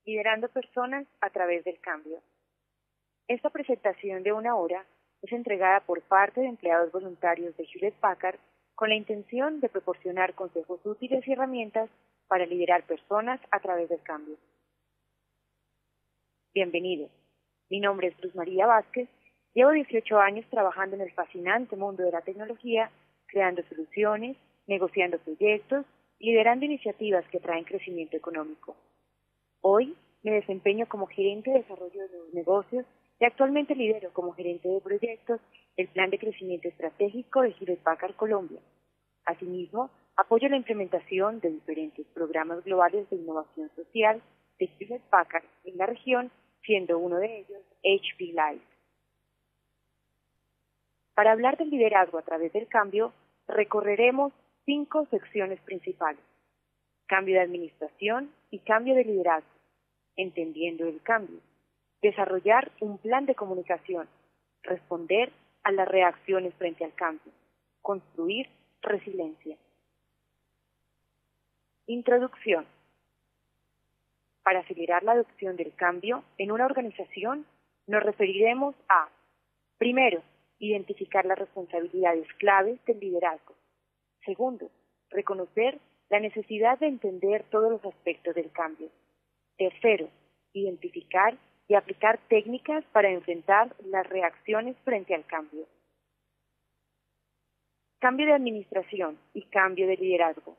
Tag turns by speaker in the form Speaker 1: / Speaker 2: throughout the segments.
Speaker 1: Liderando personas a través del cambio. Esta presentación de 1 hora es entregada por parte de empleados voluntarios de Hewlett Packard con la intención de proporcionar consejos útiles y herramientas para liderar personas a través del cambio. Bienvenidos. Mi nombre es Luz María Vázquez. Llevo 18 años trabajando en el fascinante mundo de la tecnología, creando soluciones, negociando proyectos, liderando iniciativas que traen crecimiento económico. Hoy me desempeño como gerente de desarrollo de nuevos negocios y actualmente lidero como gerente de proyectos el plan de crecimiento estratégico de Hewlett Packard Colombia. Asimismo, apoyo la implementación de diferentes programas globales de innovación social de Hewlett Packard en la región, siendo uno de ellos HP Live. Para hablar del liderazgo a través del cambio, recorreremos 5 secciones principales: cambio de administración y cambio de liderazgo, entendiendo el cambio, desarrollar un plan de comunicación, responder a las reacciones frente al cambio, construir resiliencia. Introducción. Para acelerar la adopción del cambio en una organización, nos referiremos a, primero, identificar las responsabilidades claves del liderazgo. Segundo, reconocer la necesidad de entender todos los aspectos del cambio. Tercero, identificar y aplicar técnicas para enfrentar las reacciones frente al cambio. Cambio de administración y cambio de liderazgo.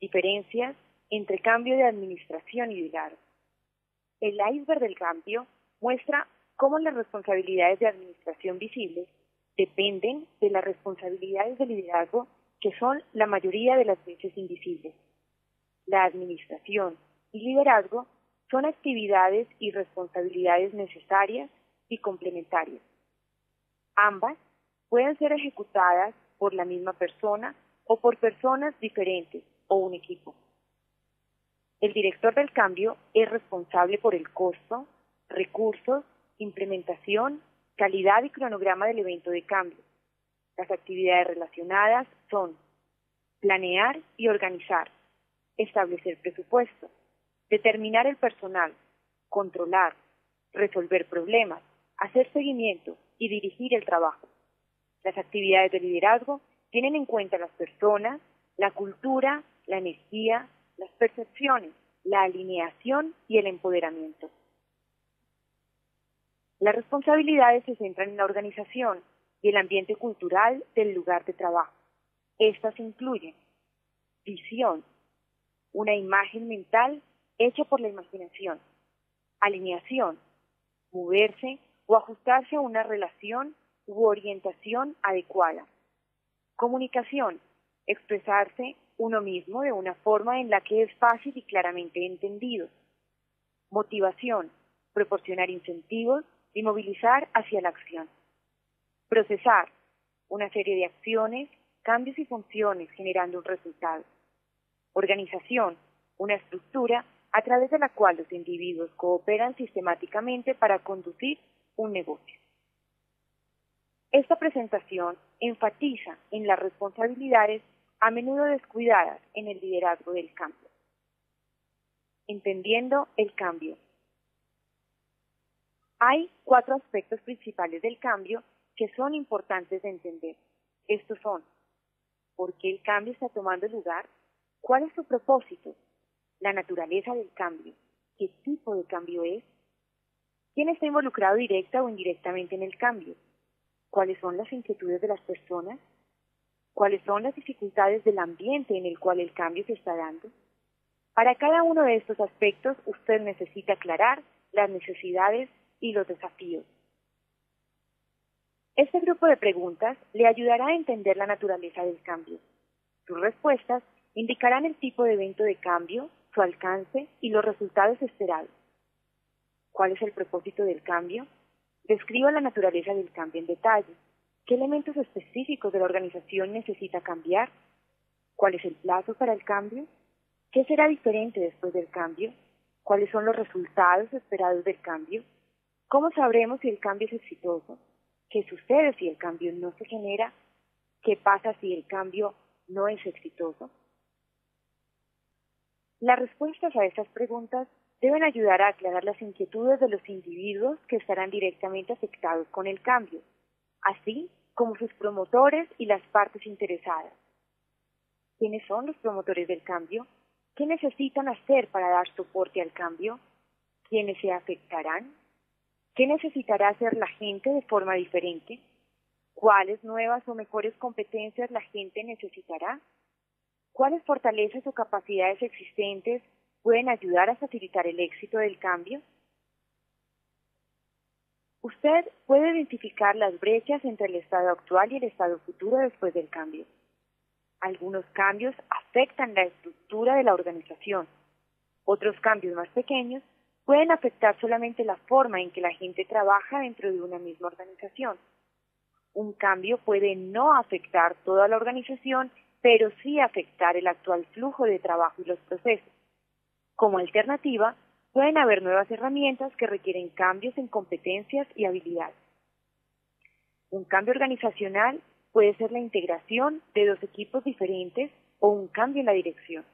Speaker 1: Diferencias entre cambio de administración y liderazgo. El iceberg del cambio muestra cómo las responsabilidades de administración visibles dependen de las responsabilidades de liderazgo, que son la mayoría de las veces invisibles. La administración y liderazgo son actividades y responsabilidades necesarias y complementarias. Ambas pueden ser ejecutadas por la misma persona o por personas diferentes o un equipo. El director del cambio es responsable por el costo, recursos, implementación, calidad y cronograma del evento de cambio. Las actividades relacionadas son planear y organizar, establecer presupuesto, determinar el personal, controlar, resolver problemas, hacer seguimiento y dirigir el trabajo. Las actividades de liderazgo tienen en cuenta las personas, la cultura, la energía, las percepciones, la alineación y el empoderamiento. Las responsabilidades se centran en la organización y el ambiente cultural del lugar de trabajo. Estas incluyen visión, una imagen mental hecha por la imaginación; alineación, moverse o ajustarse a una relación u orientación adecuada; comunicación, expresarse uno mismo de una forma en la que es fácil y claramente entendido; motivación, proporcionar incentivos y movilizar hacia la acción; procesar, una serie de acciones, cambios y funciones generando un resultado; organización, una estructura a través de la cual los individuos cooperan sistemáticamente para conducir un negocio. Esta presentación enfatiza en las responsabilidades a menudo descuidadas en el liderazgo del cambio. Entendiendo el cambio. Hay 4 aspectos principales del cambio que son importantes de entender. Estos son: ¿por qué el cambio está tomando lugar? ¿Cuál es su propósito? La naturaleza del cambio. ¿Qué tipo de cambio es? ¿Quién está involucrado directa o indirectamente en el cambio? ¿Cuáles son las inquietudes de las personas? ¿Cuáles son las dificultades del ambiente en el cual el cambio se está dando? Para cada uno de estos aspectos, usted necesita aclarar las necesidades y los desafíos. Este grupo de preguntas le ayudará a entender la naturaleza del cambio. Sus respuestas indicarán el tipo de evento de cambio, su alcance y los resultados esperados. ¿Cuál es el propósito del cambio? Describa la naturaleza del cambio en detalle. ¿Qué elementos específicos de la organización necesita cambiar? ¿Cuál es el plazo para el cambio? ¿Qué será diferente después del cambio? ¿Cuáles son los resultados esperados del cambio? ¿Cómo sabremos si el cambio es exitoso? ¿Qué sucede si el cambio no se genera? ¿Qué pasa si el cambio no es exitoso? Las respuestas a estas preguntas deben ayudar a aclarar las inquietudes de los individuos que estarán directamente afectados con el cambio, así como sus promotores y las partes interesadas. ¿Quiénes son los promotores del cambio? ¿Qué necesitan hacer para dar soporte al cambio? ¿Quiénes se afectarán? ¿Qué necesitará hacer la gente de forma diferente? ¿Cuáles nuevas o mejores competencias la gente necesitará? ¿Cuáles fortalezas o capacidades existentes pueden ayudar a facilitar el éxito del cambio? Usted puede identificar las brechas entre el estado actual y el estado futuro después del cambio. Algunos cambios afectan la estructura de la organización. Otros cambios más pequeños pueden afectar solamente la forma en que la gente trabaja dentro de una misma organización. Un cambio puede no afectar toda la organización, pero sí afectar el actual flujo de trabajo y los procesos. Como alternativa, pueden haber nuevas herramientas que requieren cambios en competencias y habilidades. Un cambio organizacional puede ser la integración de dos equipos diferentes o un cambio en la dirección.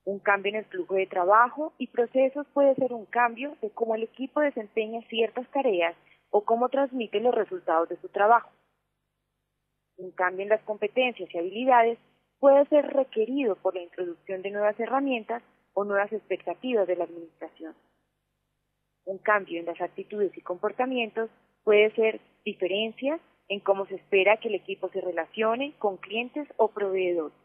Speaker 1: Un cambio en el flujo de trabajo y procesos puede ser un cambio de cómo el equipo desempeña ciertas tareas o cómo transmite los resultados de su trabajo. Un cambio en las competencias y habilidades puede ser requerido por la introducción de nuevas herramientas o nuevas expectativas de la administración. Un cambio en las actitudes y comportamientos puede ser diferencias en cómo se espera que el equipo se relacione con clientes o proveedores.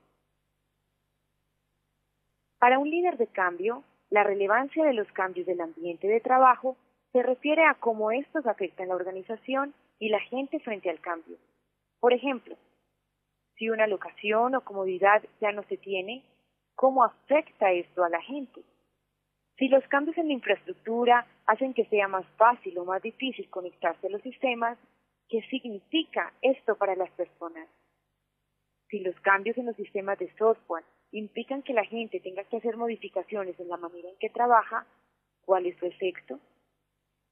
Speaker 1: Para un líder de cambio, la relevancia de los cambios del ambiente de trabajo se refiere a cómo estos afectan la organización y la gente frente al cambio. Por ejemplo, si una locación o comodidad ya no se tiene, ¿cómo afecta esto a la gente? Si los cambios en la infraestructura hacen que sea más fácil o más difícil conectarse a los sistemas, ¿qué significa esto para las personas? Si los cambios en los sistemas de software implican que la gente tenga que hacer modificaciones en la manera en que trabaja, ¿cuál es su efecto?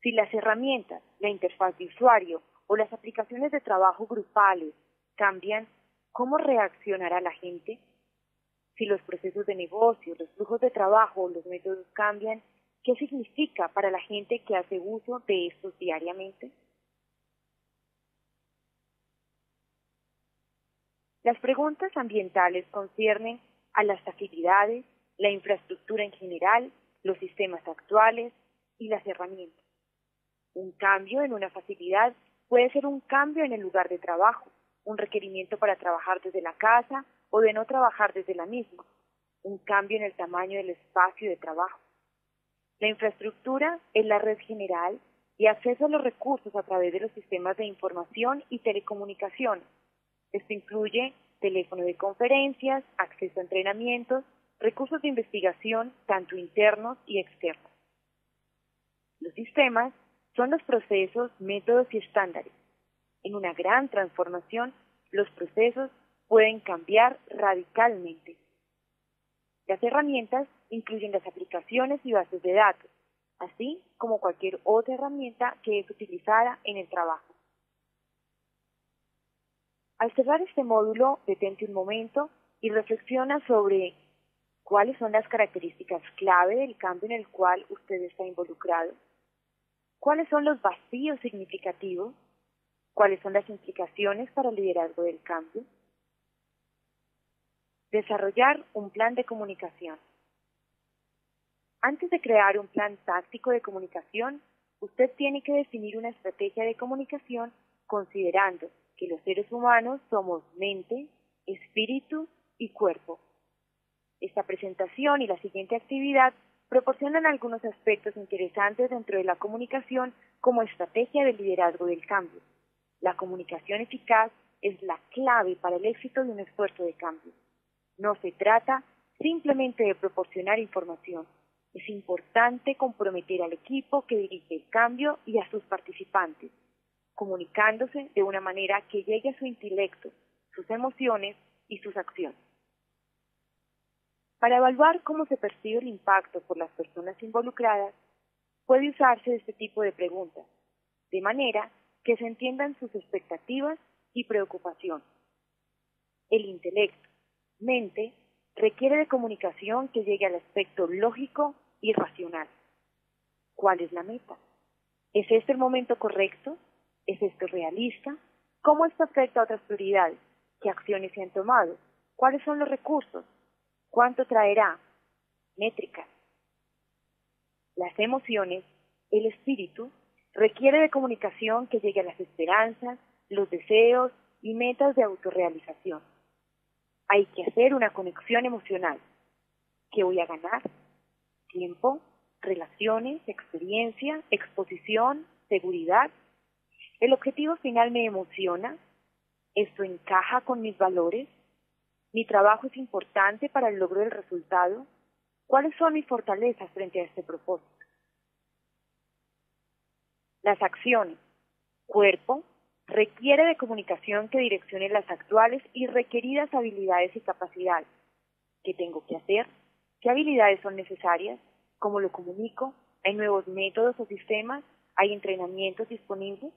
Speaker 1: Si las herramientas, la interfaz de usuario o las aplicaciones de trabajo grupales cambian, ¿cómo reaccionará la gente? Si los procesos de negocio, los flujos de trabajo o los métodos cambian, ¿qué significa para la gente que hace uso de estos diariamente? Las preguntas ambientales conciernen a las facilidades, la infraestructura en general, los sistemas actuales y las herramientas. Un cambio en una facilidad puede ser un cambio en el lugar de trabajo, un requerimiento para trabajar desde la casa o de no trabajar desde la misma, un cambio en el tamaño del espacio de trabajo. La infraestructura es la red general y acceso a los recursos a través de los sistemas de información y telecomunicaciones. Esto incluye teléfono de conferencias, acceso a entrenamientos, recursos de investigación, tanto internos y externos. Los sistemas son los procesos, métodos y estándares. En una gran transformación, los procesos pueden cambiar radicalmente. Las herramientas incluyen las aplicaciones y bases de datos, así como cualquier otra herramienta que es utilizada en el trabajo. Al cerrar este módulo, detente un momento y reflexiona sobre cuáles son las características clave del cambio en el cual usted está involucrado, cuáles son los vacíos significativos, cuáles son las implicaciones para el liderazgo del cambio. Desarrollar un plan de comunicación. Antes de crear un plan táctico de comunicación, usted tiene que definir una estrategia de comunicación considerando que los seres humanos somos mente, espíritu y cuerpo. Esta presentación y la siguiente actividad proporcionan algunos aspectos interesantes dentro de la comunicación como estrategia de liderazgo del cambio. La comunicación eficaz es la clave para el éxito de un esfuerzo de cambio. No se trata simplemente de proporcionar información. Es importante comprometer al equipo que dirige el cambio y a sus participantes, comunicándose de una manera que llegue a su intelecto, sus emociones y sus acciones. Para evaluar cómo se percibe el impacto por las personas involucradas, puede usarse este tipo de preguntas, de manera que se entiendan sus expectativas y preocupaciones. El intelecto, mente, requiere de comunicación que llegue al aspecto lógico y racional. ¿Cuál es la meta? ¿Es este el momento correcto? ¿Es esto realista? ¿Cómo esto afecta a otras prioridades? ¿Qué acciones se han tomado? ¿Cuáles son los recursos? ¿Cuánto traerá? Métricas. Las emociones, el espíritu, requiere de comunicación que llegue a las esperanzas, los deseos y metas de autorrealización. Hay que hacer una conexión emocional. ¿Qué voy a ganar? Tiempo, relaciones, experiencia, exposición, seguridad. ¿El objetivo final me emociona? ¿Esto encaja con mis valores? ¿Mi trabajo es importante para el logro del resultado? ¿Cuáles son mis fortalezas frente a este propósito? Las acciones. Cuerpo. Requiere de comunicación que direccione las actuales y requeridas habilidades y capacidades. ¿Qué tengo que hacer? ¿Qué habilidades son necesarias? ¿Cómo lo comunico? ¿Hay nuevos métodos o sistemas? ¿Hay entrenamientos disponibles?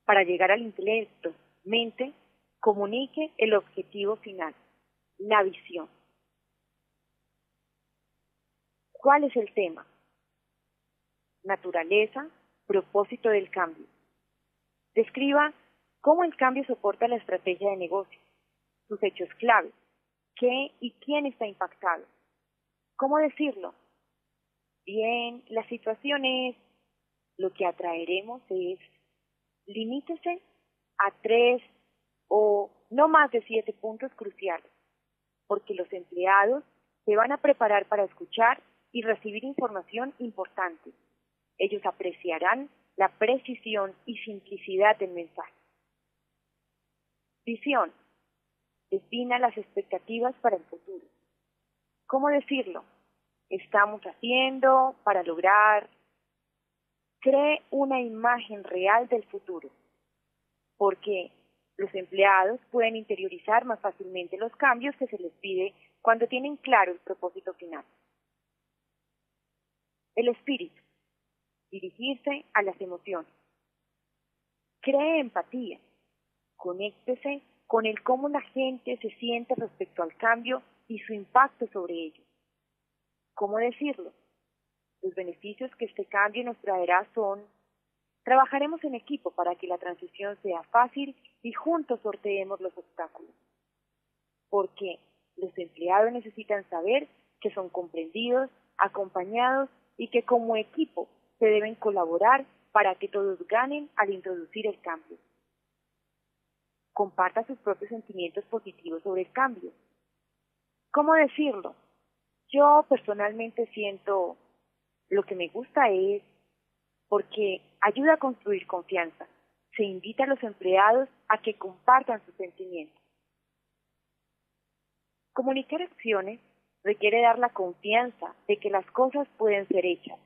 Speaker 1: Para llegar al intelecto, mente, comunique el objetivo final, la visión. ¿Cuál es el tema? Naturaleza, propósito del cambio. Describa cómo el cambio soporta la estrategia de negocio, sus hechos clave, qué y quién está impactado. ¿Cómo decirlo? Bien, la situación es, lo que atraeremos es, limítese a 3 o no más de 7 puntos cruciales, porque los empleados se van a preparar para escuchar y recibir información importante. Ellos apreciarán la precisión y simplicidad del mensaje. Visión. Defina las expectativas para el futuro. ¿Cómo decirlo? Estamos haciendo para lograr. Cree una imagen real del futuro, porque los empleados pueden interiorizar más fácilmente los cambios que se les pide cuando tienen claro el propósito final. El espíritu. Dirigirse a las emociones. Cree empatía. Conéctese con el cómo la gente se siente respecto al cambio y su impacto sobre ellos. ¿Cómo decirlo? Los beneficios que este cambio nos traerá son: trabajaremos en equipo para que la transición sea fácil y juntos sorteemos los obstáculos. Porque los empleados necesitan saber que son comprendidos, acompañados y que como equipo se deben colaborar para que todos ganen al introducir el cambio. Comparta sus propios sentimientos positivos sobre el cambio. ¿Cómo decirlo? Yo personalmente siento, lo que me gusta es, porque ayuda a construir confianza. Se invita a los empleados a que compartan sus sentimientos. Comunicar acciones requiere dar la confianza de que las cosas pueden ser hechas,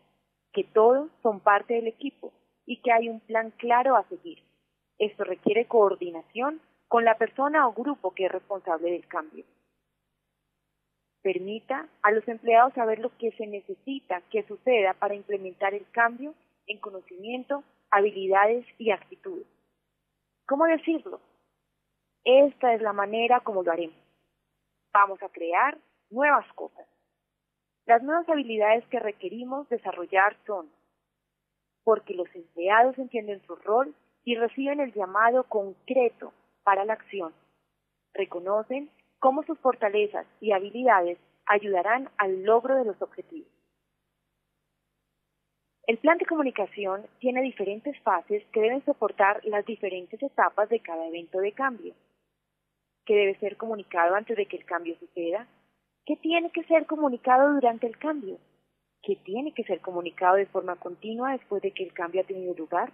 Speaker 1: que todos son parte del equipo y que hay un plan claro a seguir. Esto requiere coordinación con la persona o grupo que es responsable del cambio. Permita a los empleados saber lo que se necesita que suceda para implementar el cambio en conocimiento, habilidades y actitudes. ¿Cómo decirlo? Esta es la manera como lo haremos. Vamos a crear nuevas cosas. Las nuevas habilidades que requerimos desarrollar son: porque los empleados entienden su rol y reciben el llamado concreto para la acción. Reconocen cómo sus fortalezas y habilidades ayudarán al logro de los objetivos. El plan de comunicación tiene diferentes fases que deben soportar las diferentes etapas de cada evento de cambio. ¿Qué debe ser comunicado antes de que el cambio suceda? ¿Qué tiene que ser comunicado durante el cambio? ¿Qué tiene que ser comunicado de forma continua después de que el cambio ha tenido lugar?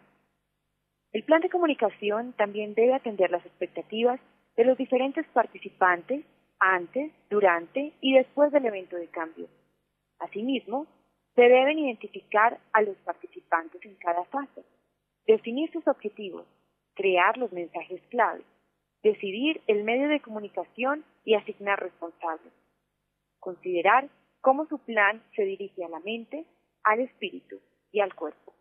Speaker 1: El plan de comunicación también debe atender las expectativas de los diferentes participantes antes, durante y después del evento de cambio. Asimismo, se deben identificar a los participantes en cada fase, definir sus objetivos, crear los mensajes clave, decidir el medio de comunicación y asignar responsables. Considerar cómo su plan se dirige a la mente, al espíritu y al cuerpo.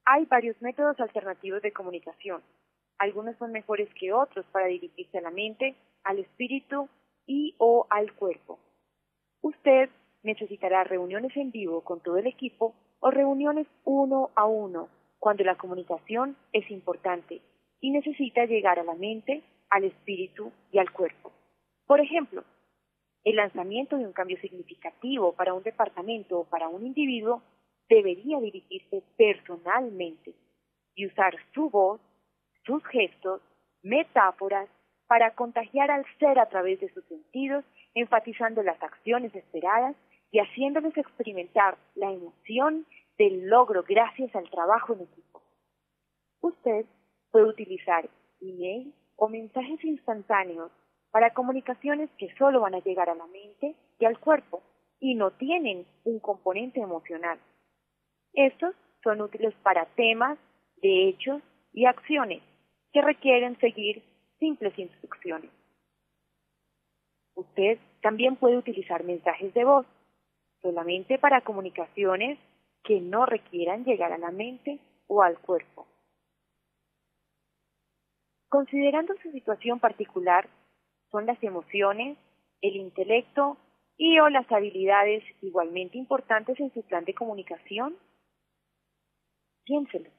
Speaker 1: Hay varios métodos alternativos de comunicación. Algunos son mejores que otros para dirigirse a la mente al espíritu y o al cuerpo. Usted necesitará reuniones en vivo con todo el equipo o reuniones uno a uno cuando la comunicación es importante y necesita llegar a la mente, al espíritu y al cuerpo. Por ejemplo, el lanzamiento de un cambio significativo para un departamento o para un individuo debería dirigirse personalmente y usar su voz, sus gestos, metáforas para contagiar al ser a través de sus sentidos, enfatizando las acciones esperadas y haciéndoles experimentar la emoción del logro gracias al trabajo en equipo. Usted puede utilizar email o mensajes instantáneos para comunicaciones que solo van a llegar a la mente y al cuerpo y no tienen un componente emocional. Estos son útiles para temas, de hechos y acciones que requieren seguir simples instrucciones. Usted también puede utilizar mensajes de voz solamente para comunicaciones que no requieran llegar a la mente o al cuerpo. Considerando su situación particular, son las emociones, el intelecto y o las habilidades igualmente importantes en su plan de comunicación. Piénselo.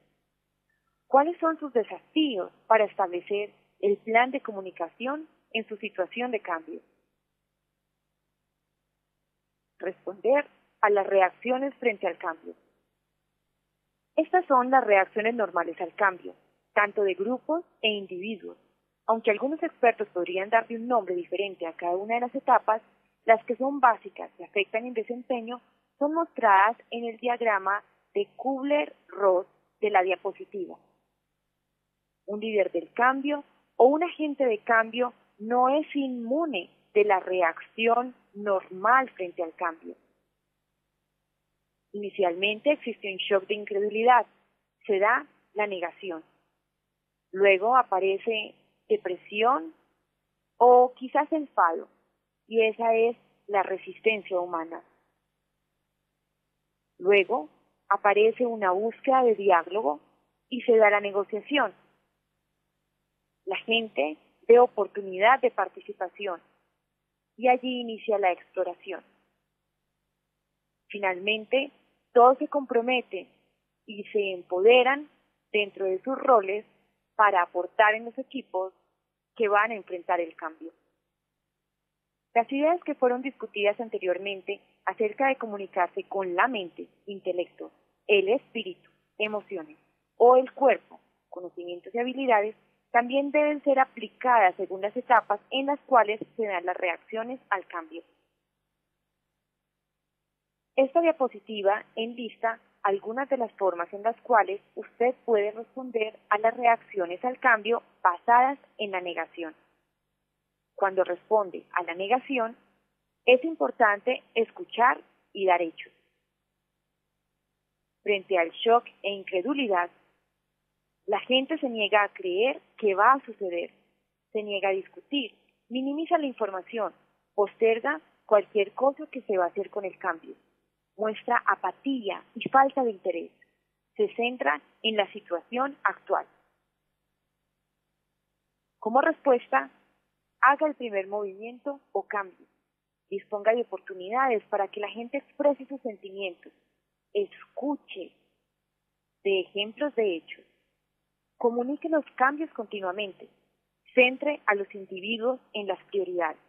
Speaker 1: ¿Cuáles son sus desafíos para establecer el plan de comunicación en su situación de cambio? Responder a las reacciones frente al cambio. Estas son las reacciones normales al cambio, tanto de grupos e individuos. Aunque algunos expertos podrían darle un nombre diferente a cada una de las etapas, las que son básicas y afectan el desempeño son mostradas en el diagrama de Kubler-Ross de la diapositiva. Un líder del cambio o un agente de cambio no es inmune de la reacción normal frente al cambio. Inicialmente existe un shock de incredulidad, se da la negación. Luego aparece depresión o quizás enfado, y esa es la resistencia humana. Luego aparece una búsqueda de diálogo y se da la negociación. La gente ve oportunidad de participación y allí inicia la exploración. Finalmente, todos se comprometen y se empoderan dentro de sus roles para aportar en los equipos que van a enfrentar el cambio. Las ideas que fueron discutidas anteriormente acerca de comunicarse con la mente, intelecto, el espíritu, emociones o el cuerpo, conocimientos y habilidades, también deben ser aplicadas según las etapas en las cuales se dan las reacciones al cambio. Esta diapositiva enlista algunas de las formas en las cuales usted puede responder a las reacciones al cambio basadas en la negación. Cuando responde a la negación, es importante escuchar y dar hechos. Frente al shock e incredulidad, la gente se niega a creer que va a suceder, se niega a discutir, minimiza la información, posterga cualquier cosa que se va a hacer con el cambio, muestra apatía y falta de interés, se centra en la situación actual. Como respuesta, haga el primer movimiento o cambio, disponga de oportunidades para que la gente exprese sus sentimientos, escuche, de ejemplos de hechos, comunique los cambios continuamente, centre a los individuos en las prioridades.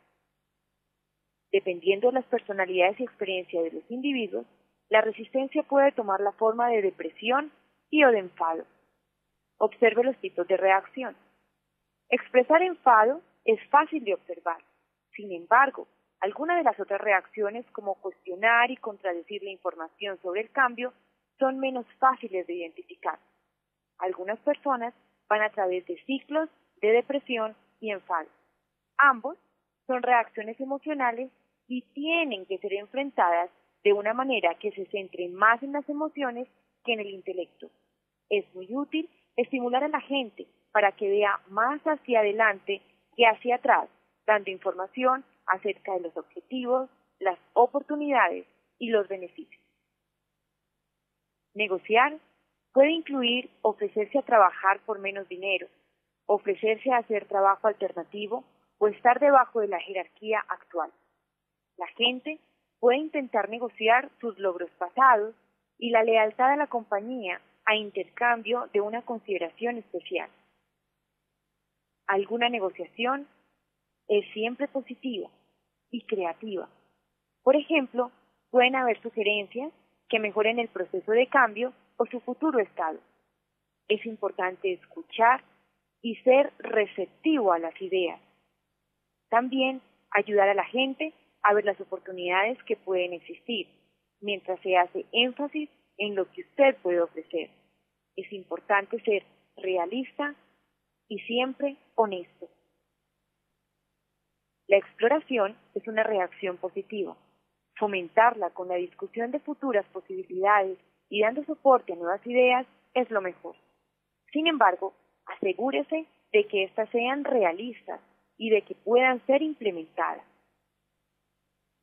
Speaker 1: Dependiendo de las personalidades y experiencia de los individuos, la resistencia puede tomar la forma de depresión y o de enfado. Observe los tipos de reacción. Expresar enfado es fácil de observar. Sin embargo, algunas de las otras reacciones, como cuestionar y contradecir la información sobre el cambio, son menos fáciles de identificar. Algunas personas van a través de ciclos de depresión y enfado. Ambos son reacciones emocionales y tienen que ser enfrentadas de una manera que se centre más en las emociones que en el intelecto. Es muy útil estimular a la gente para que vea más hacia adelante que hacia atrás, dando información acerca de los objetivos, las oportunidades y los beneficios. Negociar puede incluir ofrecerse a trabajar por menos dinero, ofrecerse a hacer trabajo alternativo o estar debajo de la jerarquía actual. La gente puede intentar negociar sus logros pasados y la lealtad a la compañía a intercambio de una consideración especial. Alguna negociación es siempre positiva y creativa. Por ejemplo, pueden haber sugerencias que mejoren el proceso de cambio o su futuro estado. Es importante escuchar y ser receptivo a las ideas. También ayudar a la gente a ver las oportunidades que pueden existir, mientras se hace énfasis en lo que usted puede ofrecer. Es importante ser realista y siempre honesto. La exploración es una reacción positiva. Fomentarla con la discusión de futuras posibilidades y dando soporte a nuevas ideas es lo mejor. Sin embargo, asegúrese de que éstas sean realistas y de que puedan ser implementadas.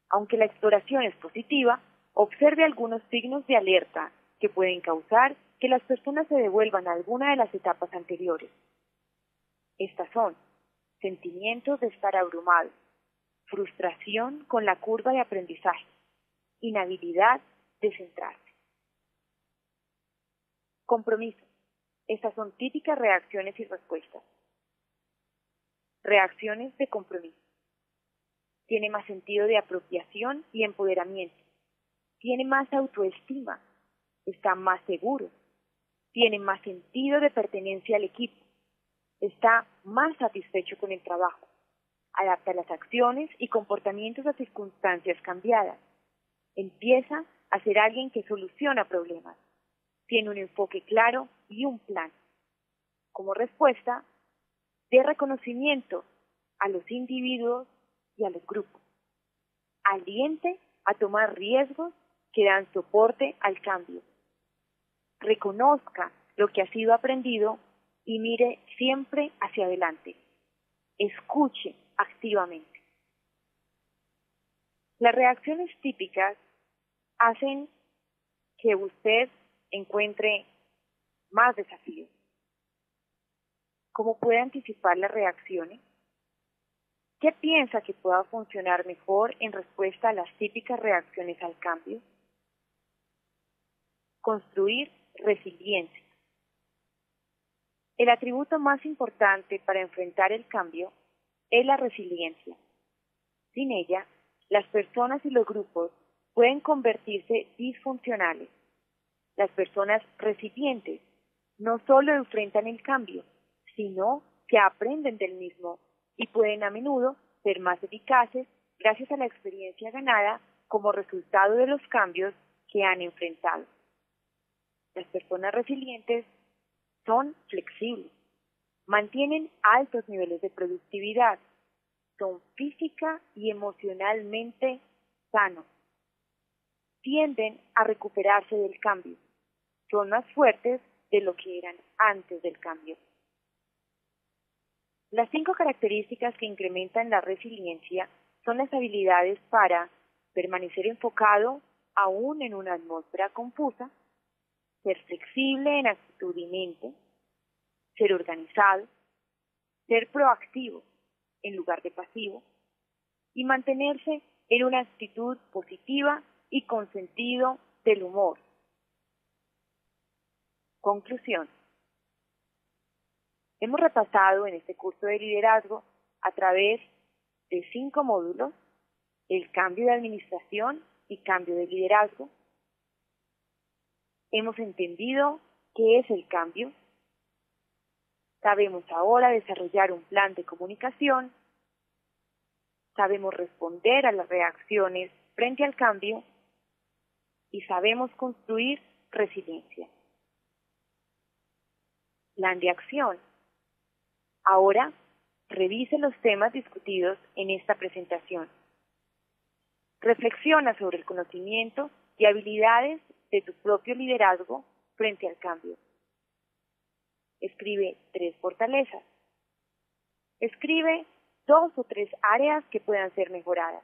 Speaker 1: Aunque la exploración es positiva, observe algunos signos de alerta que pueden causar que las personas se devuelvan a alguna de las etapas anteriores. Estas son sentimientos de estar abrumado, frustración con la curva de aprendizaje, inhabilidad de centrarse. Compromiso. Estas son típicas reacciones y respuestas. Reacciones de compromiso. Tiene más sentido de apropiación y empoderamiento. Tiene más autoestima. Está más seguro. Tiene más sentido de pertenencia al equipo. Está más satisfecho con el trabajo. Adapta las acciones y comportamientos a circunstancias cambiadas. Empieza a ser alguien que soluciona problemas. Tiene un enfoque claro y un plan. Como respuesta, dé reconocimiento a los individuos y a los grupos. Aliente a tomar riesgos que dan soporte al cambio. Reconozca lo que ha sido aprendido y mire siempre hacia adelante. Escuche activamente. Las reacciones típicas hacen que usted encuentre más desafíos. ¿Cómo puede anticipar las reacciones? ¿Qué piensa que pueda funcionar mejor en respuesta a las típicas reacciones al cambio? Construir resiliencia. El atributo más importante para enfrentar el cambio es la resiliencia. Sin ella, las personas y los grupos pueden convertirse disfuncionales. Las personas resilientes no solo enfrentan el cambio, sino que aprenden del mismo y pueden a menudo ser más eficaces gracias a la experiencia ganada como resultado de los cambios que han enfrentado. Las personas resilientes son flexibles, mantienen altos niveles de productividad, son física y emocionalmente sanos, tienden a recuperarse del cambio, son más fuertes de lo que eran antes del cambio. Las 5 características que incrementan la resiliencia son las habilidades para permanecer enfocado aún en una atmósfera confusa, ser flexible en actitud y mente, ser organizado, ser proactivo en lugar de pasivo y mantenerse en una actitud positiva y con sentido del humor. Conclusión. Hemos repasado en este curso de liderazgo a través de 5 módulos el cambio de administración y cambio de liderazgo. Hemos entendido qué es el cambio. Sabemos ahora desarrollar un plan de comunicación. Sabemos responder a las reacciones frente al cambio y sabemos construir resiliencia. Plan de acción. Ahora, revise los temas discutidos en esta presentación. Reflexiona sobre el conocimiento y habilidades de tu propio liderazgo frente al cambio. Escribe 3 fortalezas. Escribe 2 o 3 áreas que puedan ser mejoradas.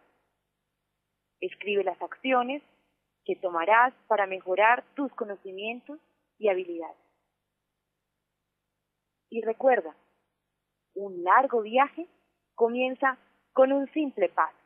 Speaker 1: Escribe las acciones que tomarás para mejorar tus conocimientos y habilidades. Y recuerda, un largo viaje comienza con un simple paso.